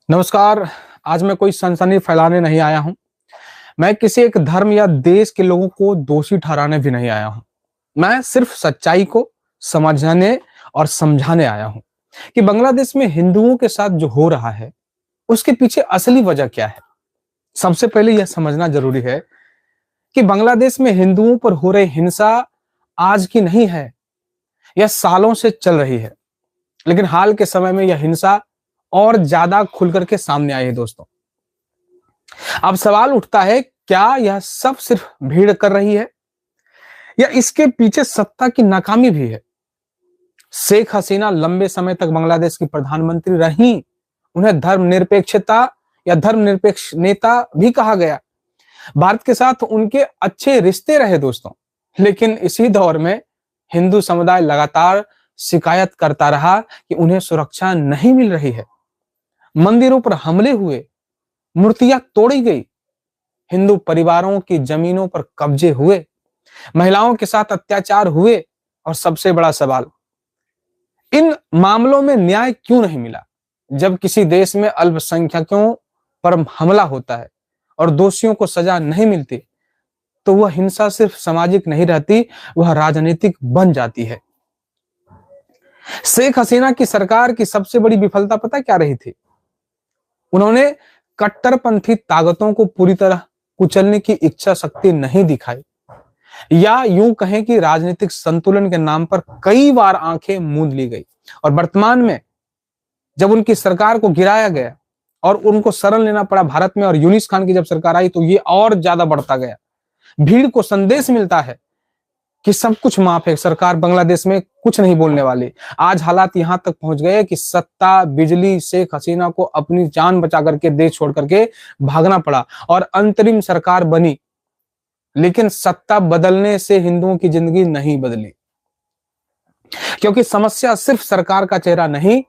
नमस्कार। आज मैं कोई सनसनी फैलाने नहीं आया हूं। मैं किसी एक धर्म या देश के लोगों को दोषी ठहराने भी नहीं आया हूं। मैं सिर्फ सच्चाई को समझने और समझाने आया हूं कि बांग्लादेश में हिंदुओं के साथ जो हो रहा है उसके पीछे असली वजह क्या है। सबसे पहले यह समझना जरूरी है कि बांग्लादेश में हिंदुओं पर हो रही हिंसा आज की नहीं है, यह सालों से चल रही है। लेकिन हाल के समय में यह हिंसा और ज्यादा खुलकर के सामने आई है दोस्तों। अब सवाल उठता है, क्या यह सब सिर्फ भीड़ कर रही है या इसके पीछे सत्ता की नाकामी भी है। शेख हसीना लंबे समय तक बांग्लादेश की प्रधानमंत्री रहीं। उन्हें धर्मनिरपेक्षता या धर्मनिरपेक्ष नेता भी कहा गया। भारत के साथ उनके अच्छे रिश्ते रहे दोस्तों। लेकिन इसी दौर में हिंदू समुदाय लगातार शिकायत करता रहा कि उन्हें सुरक्षा नहीं मिल रही है। मंदिरों पर हमले हुए, मूर्तियां तोड़ी गई, हिंदू परिवारों की जमीनों पर कब्जे हुए, महिलाओं के साथ अत्याचार हुए। और सबसे बड़ा सवाल, इन मामलों में न्याय क्यों नहीं मिला। जब किसी देश में अल्पसंख्यकों पर हमला होता है और दोषियों को सजा नहीं मिलती, तो वह हिंसा सिर्फ सामाजिक नहीं रहती, वह राजनीतिक बन जाती है। शेख हसीना की सरकार की सबसे बड़ी विफलता पता क्या रही थी? उन्होंने कट्टरपंथी ताकतों को पूरी तरह कुचलने की इच्छा शक्ति नहीं दिखाई, या यूं कहें कि राजनीतिक संतुलन के नाम पर कई बार आंखें मूंद ली गई। और वर्तमान में जब उनकी सरकार को गिराया गया और उनको शरण लेना पड़ा भारत में, और यूनिस खान की जब सरकार आई तो ये और ज्यादा बढ़ता गया। भीड़ को संदेश मिलता है कि सब कुछ माफ है, सरकार बांग्लादेश में कुछ नहीं बोलने वाली। आज हालात यहां तक पहुंच गए कि सत्ता बिजली शेख हसीना को अपनी जान बचा करके देश छोड़ करके भागना पड़ा और अंतरिम सरकार बनी। लेकिन सत्ता बदलने से हिंदुओं की जिंदगी नहीं बदली, क्योंकि समस्या सिर्फ सरकार का चेहरा नहीं,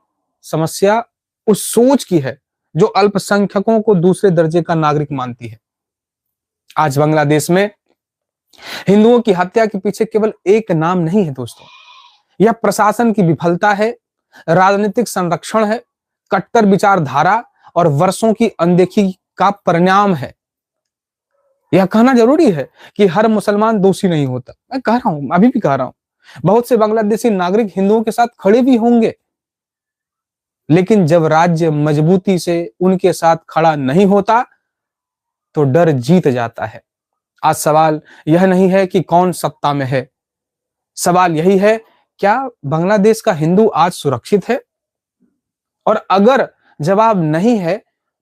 समस्या उस सोच की है जो अल्पसंख्यकों को दूसरे दर्जे का नागरिक मानती है। आज बांग्लादेश में हिंदुओं की हत्या के पीछे केवल एक नाम नहीं है दोस्तों, यह प्रशासन की विफलता है, राजनीतिक संरक्षण है, कट्टर विचारधारा और वर्षों की अनदेखी का परिणाम है। यह कहना जरूरी है कि हर मुसलमान दोषी नहीं होता। मैं कह रहा हूं, अभी भी कह रहा हूं, बहुत से बांग्लादेशी नागरिक हिंदुओं के साथ खड़े भी होंगे। लेकिन जब राज्य मजबूती से उनके साथ खड़ा नहीं होता तो डर जीत जाता है। आज सवाल यह नहीं है कि कौन सत्ता में है, सवाल यही है, क्या बांग्लादेश का हिंदू आज सुरक्षित है। और अगर जवाब नहीं है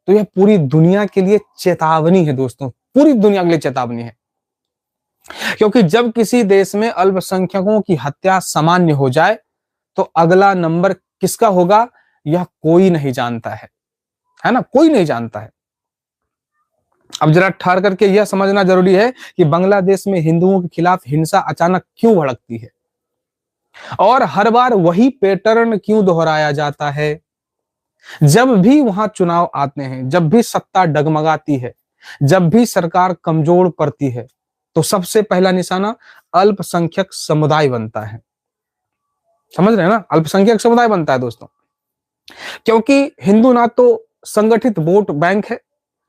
तो यह पूरी दुनिया के लिए चेतावनी है दोस्तों, पूरी दुनिया के लिए चेतावनी है। क्योंकि जब किसी देश में अल्पसंख्यकों की हत्या सामान्य हो जाए तो अगला नंबर किसका होगा, यह कोई नहीं जानता है ना, कोई नहीं जानता है। अब जरा ठहर करके यह समझना जरूरी है कि बांग्लादेश में हिंदुओं के खिलाफ हिंसा अचानक क्यों भड़कती है और हर बार वही पैटर्न क्यों दोहराया जाता है। जब भी वहां चुनाव आते हैं, जब भी सत्ता डगमगाती है, जब भी सरकार कमजोर पड़ती है, तो सबसे पहला निशाना अल्पसंख्यक समुदाय बनता है। समझ रहे हैं ना, अल्पसंख्यक समुदाय बनता है दोस्तों। क्योंकि हिंदू ना तो संगठित वोट बैंक है,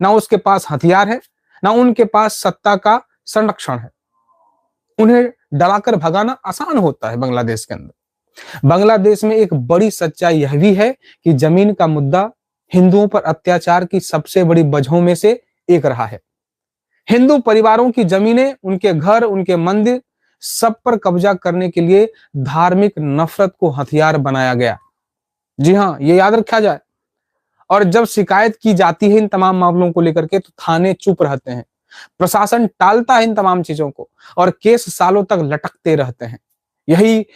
ना उसके पास हथियार है, ना उनके पास सत्ता का संरक्षण है। उन्हें डराकर भगाना आसान होता है। बांग्लादेश के अंदर, बांग्लादेश में एक बड़ी सच्चाई यह भी है कि जमीन का मुद्दा हिंदुओं पर अत्याचार की सबसे बड़ी वजहों में से एक रहा है। हिंदू परिवारों की जमीनें, उनके घर, उनके मंदिर, सब पर कब्जा करने के लिए धार्मिक नफरत को हथियार बनाया गया। जी हाँ, ये याद रखा जाए। और जब शिकायत की जाती है इन तमाम मामलों को लेकर के, तो थाने चुप रहते हैं, प्रशासन टालता है इन तमाम चीजों को, और केस सालों तक लटकते रहते हैं। यही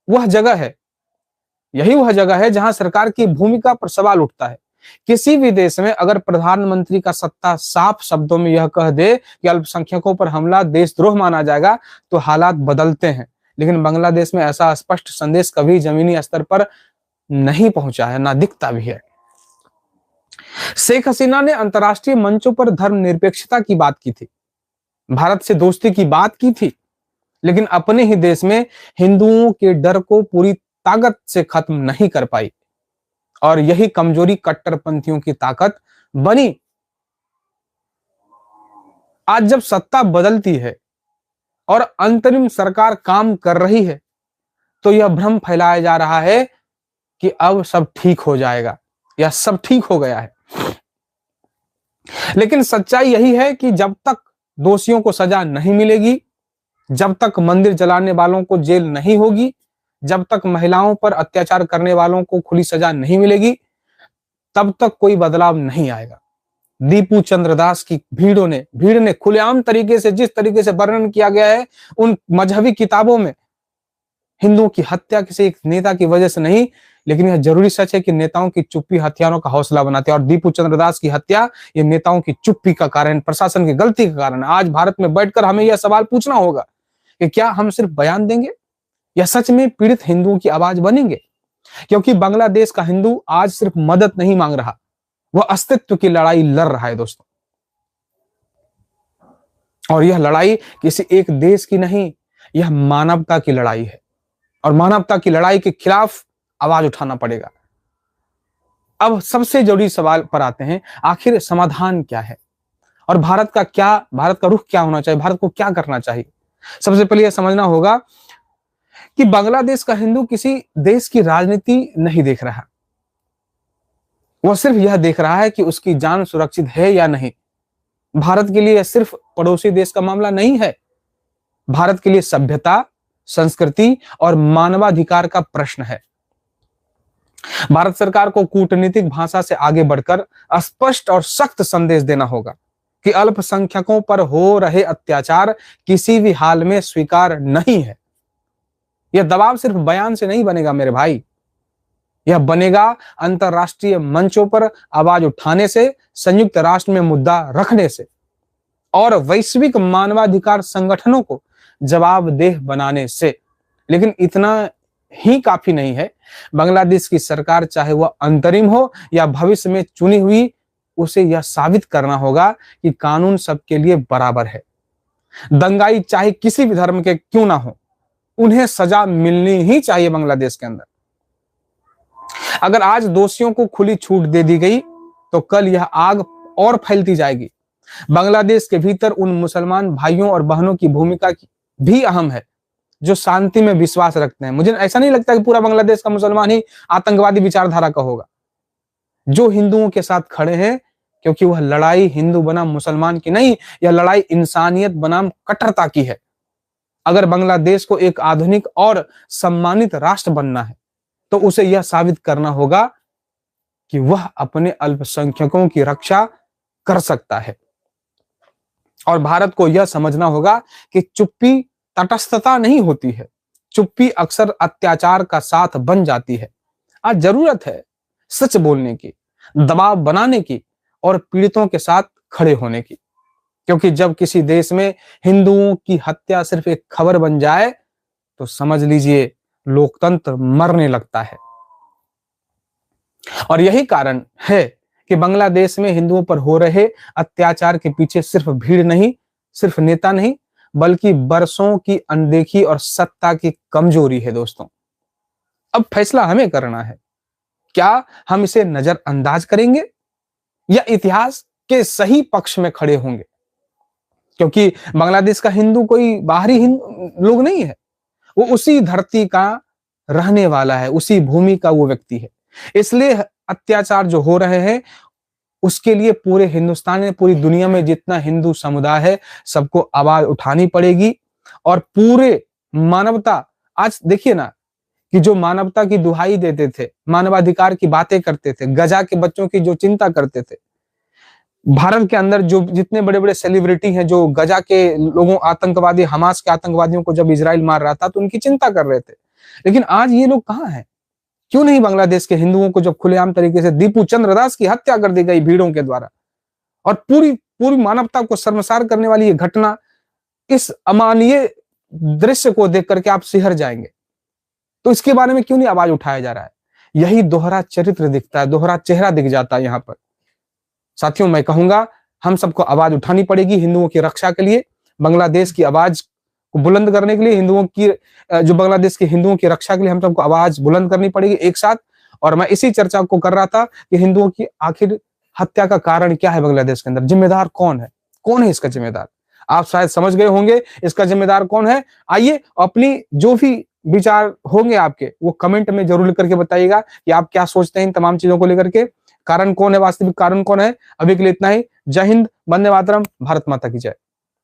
वह जगह है, यही वह जगह है जहां सरकार की भूमिका पर सवाल उठता है। किसी भी देश में अगर प्रधानमंत्री का सत्ता साफ शब्दों में यह कह दे कि अल्पसंख्यकों पर हमला देशद्रोह माना जाएगा, तो हालात बदलते हैं। लेकिन बांग्लादेश में ऐसा स्पष्ट संदेश कभी जमीनी स्तर पर नहीं पहुंचा है, ना दिखता भी है। शेख हसीना ने अंतर्राष्ट्रीय मंचों पर धर्मनिरपेक्षता की बात की थी, भारत से दोस्ती की बात की थी, लेकिन अपने ही देश में हिंदुओं के डर को पूरी ताकत से खत्म नहीं कर पाई। और यही कमजोरी कट्टरपंथियों की ताकत बनी। आज जब सत्ता बदलती है और अंतरिम सरकार काम कर रही है, तो यह भ्रम फैलाया जा रहा है कि अब सब ठीक हो जाएगा या सब ठीक हो गया है। लेकिन सच्चाई यही है कि जब तक दोषियों को सजा नहीं मिलेगी, जब तक मंदिर जलाने वालों को जेल नहीं होगी, जब तक महिलाओं पर अत्याचार करने वालों को खुली सजा नहीं मिलेगी, तब तक कोई बदलाव नहीं आएगा। दीपू चंद्र दास की भीड़ ने खुलेआम तरीके से, जिस तरीके से वर्णन किया गया है उन मजहबी किताबों में, हिंदुओं की हत्या किसी एक नेता की वजह से नहीं, लेकिन यह जरूरी सच है कि नेताओं की चुप्पी हथियारों का हौसला बनाती है। और दीपू चंद्र दास की हत्या ये नेताओं की चुप्पी का कारण, प्रशासन की गलती का कारण। आज भारत में बैठकर हमें यह सवाल पूछना होगा कि क्या हम सिर्फ बयान देंगे या सच में पीड़ित हिंदुओं की आवाज बनेंगे? क्योंकि बांग्लादेश का हिंदू आज सिर्फ मदद नहीं मांग रहा, वह अस्तित्व की लड़ाई लड़ रहा है दोस्तों। और यह लड़ाई किसी एक देश की नहीं, यह मानवता की लड़ाई है। और मानवता की लड़ाई के खिलाफ आवाज उठाना पड़ेगा। अब सबसे जरूरी सवाल पर आते हैं, आखिर समाधान क्या है और भारत का रुख क्या होना चाहिए, भारत को क्या करना चाहिए? सबसे पहले यह समझना होगा कि बांग्लादेश का हिंदू किसी देश की राजनीति नहीं देख रहा, वह सिर्फ यह देख रहा है कि उसकी जान सुरक्षित है या नहीं। भारत के लिए यह सिर्फ पड़ोसी देश का मामला नहीं है, भारत के लिए सभ्यता, संस्कृति और मानवाधिकार का प्रश्न है। भारत सरकार को कूटनीतिक भाषा से आगे बढ़कर स्पष्ट और सख्त संदेश देना होगा कि अल्पसंख्यकों पर हो रहे अत्याचार किसी भी हाल में स्वीकार नहीं है। यह दबाव सिर्फ बयान से नहीं बनेगा मेरे भाई, यह बनेगा अंतरराष्ट्रीय मंचों पर आवाज उठाने से, संयुक्त राष्ट्र में मुद्दा रखने से और वैश्विक मानवाधिकार संगठनों को जवाबदेह बनाने से। लेकिन इतना ही काफी नहीं है। बांग्लादेश की सरकार, चाहे वह अंतरिम हो या भविष्य में चुनी हुई, उसे यह साबित करना होगा कि कानून सबके लिए बराबर है। दंगाई चाहे किसी भी धर्म के क्यों ना हो, उन्हें सजा मिलनी ही चाहिए बांग्लादेश के अंदर। अगर आज दोषियों को खुली छूट दे दी गई तो कल यह आग और फैलती जाएगी। बांग्लादेश के भीतर उन मुसलमान भाइयों और बहनों की भूमिका भी अहम है जो शांति में विश्वास रखते हैं। मुझे ऐसा नहीं लगता कि पूरा बांग्लादेश का मुसलमान ही आतंकवादी विचारधारा का होगा। जो हिंदुओं के साथ खड़े हैं, क्योंकि वह लड़ाई हिंदू बनाम मुसलमान की नहीं, यह लड़ाई इंसानियत बनाम कट्टरता की है। अगर बांग्लादेश को एक आधुनिक और सम्मानित राष्ट्र बनना है तो उसे यह साबित करना होगा कि वह अपने अल्पसंख्यकों की रक्षा कर सकता है। और भारत को यह समझना होगा कि चुप्पी तटस्थता नहीं होती है, चुप्पी अक्सर अत्याचार का साथ बन जाती है। आज जरूरत है सच बोलने की, दबाव बनाने की और पीड़ितों के साथ खड़े होने की। क्योंकि जब किसी देश में हिंदुओं की हत्या सिर्फ एक खबर बन जाए तो समझ लीजिए लोकतंत्र मरने लगता है। और यही कारण है कि बांग्लादेश में हिंदुओं पर हो रहे अत्याचार के पीछे सिर्फ भीड़ नहीं, सिर्फ नेता नहीं, बल्कि बरसों की अनदेखी और सत्ता की कमजोरी है दोस्तों। अब फैसला हमें करना है, क्या हम इसे नजरअंदाज करेंगे या इतिहास के सही पक्ष में खड़े होंगे? क्योंकि बांग्लादेश का हिंदू कोई बाहरी लोग नहीं है, वो उसी धरती का रहने वाला है, उसी भूमि का वो व्यक्ति है। इसलिए अत्याचार जो हो रहे हैं उसके लिए पूरे हिंदुस्तान में, पूरी दुनिया में जितना हिंदू समुदाय है, सबको आवाज उठानी पड़ेगी। और पूरे मानवता, आज देखिए ना कि जो मानवता की दुहाई देते थे, मानवाधिकार की बातें करते थे, गजा के बच्चों की जो चिंता करते थे, भारत के अंदर जो जितने बड़े बड़े सेलिब्रिटी हैं जो गजा के लोगों, आतंकवादी, हमास के आतंकवादियों को जब इजराइल मार रहा था तो उनकी चिंता कर रहे थे, लेकिन आज ये लोग कहाँ हैं? क्यों नहीं बांग्लादेश के हिंदुओं को जब खुलेआम तरीके से दीपू चंद्र दास की हत्या कर दी गई भीड़ों के द्वारा, और पूरी मानवता को शर्मसार करने वाली ये घटना, इस अमानवीय दृश्य को देख करके आप सिहर जाएंगे। तो इसके बारे में क्यों नहीं आवाज उठाया जा रहा है? यही दोहरा चरित्र दिखता है, दोहरा चेहरा दिख जाता है यहाँ पर। साथियों, मैं कहूंगा हम सबको आवाज उठानी पड़ेगी हिंदुओं की रक्षा के लिए, बांग्लादेश की आवाज को बुलंद करने के लिए, हिंदुओं की जो बांग्लादेश के हिंदुओं की रक्षा के लिए हम सबको आवाज बुलंद करनी पड़ेगी एक साथ। और मैं इसी चर्चा को कर रहा था कि हिंदुओं की आखिर हत्या का कारण क्या है बांग्लादेश के अंदर, जिम्मेदार कौन है इसका जिम्मेदार। आप शायद समझ गए होंगे इसका जिम्मेदार कौन है। आइए अपनी जो भी विचार होंगे आपके वो कमेंट में जरूर लिख करके बताइएगा कि आप क्या सोचते हैं इन तमाम चीजों को लेकर के। कारण कौन है, वास्तविक कारण कौन है। अभी के लिए इतना ही। जय हिंद, वंदे मातरम, भारत माता की जय।